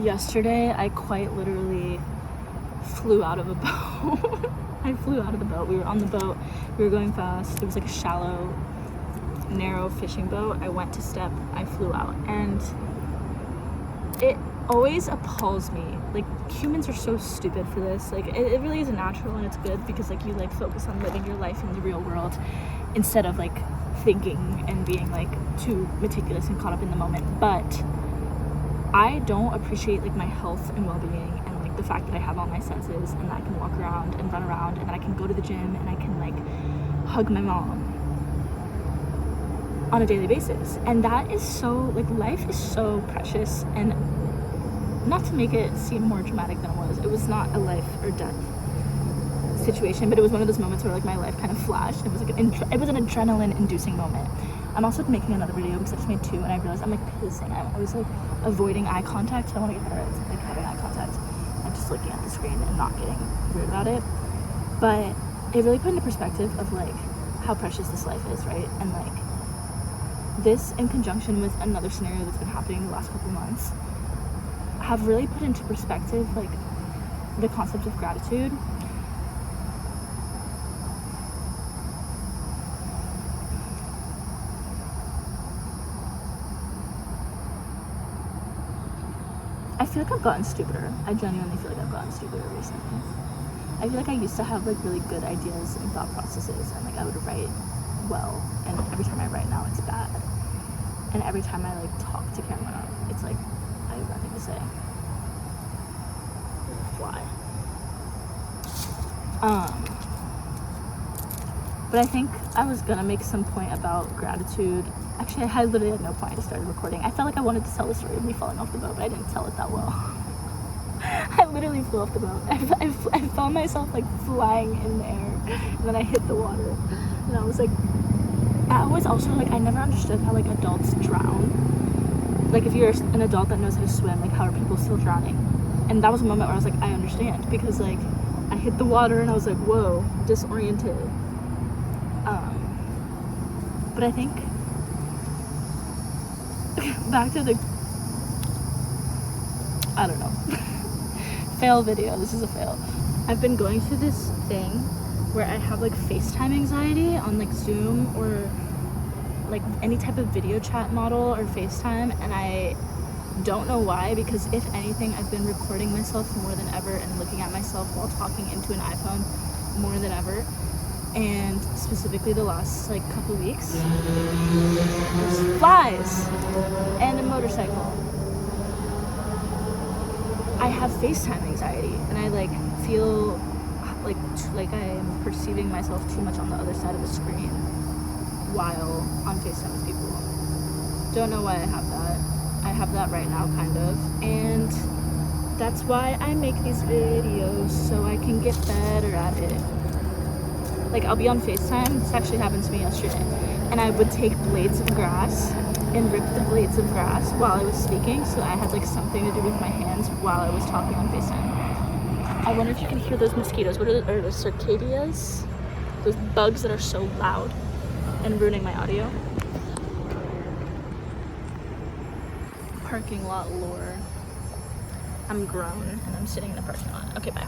Yesterday, I quite literally flew out of a boat. I flew out of the boat. We were on the boat. We were going fast. It was like a shallow, narrow fishing boat. I went to step. I flew out. And it always appalls me. Like, humans are so stupid for this. Like, it really is natural, and it's good because, like, you, like, focus on living your life in the real world instead of, like, thinking and being, like, too meticulous and caught up in the moment. But I don't appreciate, like, my health and well-being and, like, the fact that I have all my senses and that I can walk around and run around and that I can go to the gym and I can, like, hug my mom on a daily basis. And that is so, like, life is so precious. And not to make it seem more dramatic than it was not a life or death situation, but it was one of those moments where, like, my life kind of flashed. It was like it was an adrenaline inducing moment. I'm also making another video because I just made 2 and I realized I'm, like, pacing. I was, like, avoiding eye contact, so I want to get better at, like, having eye contact and just looking at the screen and not getting weird about it. But it really put into perspective of, like, how precious this life is, right? And, like, this in conjunction with another scenario that's been happening the last couple months have really put into perspective, like, the concept of gratitude. I feel like I've gotten stupider. I genuinely feel like I've gotten stupider recently. I feel like I used to have, like, really good ideas and thought processes, and, like, I would write well, and every time I write now it's bad. And every time I, like, talk to camera, it's like I have nothing to say. Why? But I think I was gonna make some point about gratitude. Actually, I literally had no point. I just started recording. I felt like I wanted to tell the story of me falling off the boat, but I didn't tell it that well. I literally flew off the boat. I found myself, like, flying in the air, and then I hit the water. And I was like, I always also, like, I never understood how, like, adults drown. Like, if you're an adult that knows how to swim, like, how are people still drowning? And that was a moment where I was like, I understand, because, like, I hit the water and I was like, whoa, disoriented. But I think back to the, I don't know, fail video. This is a fail. I've been going through this thing where I have, like, FaceTime anxiety on, like, Zoom or, like, any type of video chat model or FaceTime, and I don't know why, because if anything, I've been recording myself more than ever and looking at myself while talking into an iPhone more than ever. And specifically the last, like, couple weeks, there's flies and a motorcycle. I have FaceTime anxiety, and I, like, feel like I am perceiving myself too much on the other side of the screen while on FaceTime with people. Don't know why I have that. I have that right now, kind of, and that's why I make these videos, so I can get better at it. Like, I'll be on FaceTime, this actually happened to me yesterday, and I would take blades of grass and rip the blades of grass while I was speaking, so I had, like, something to do with my hands while I was talking on FaceTime. I wonder if you can hear those mosquitoes. What are the cicadias? Those bugs that are so loud and ruining my audio. Parking lot lore. I'm grown and I'm sitting in a parking lot. Okay, bye.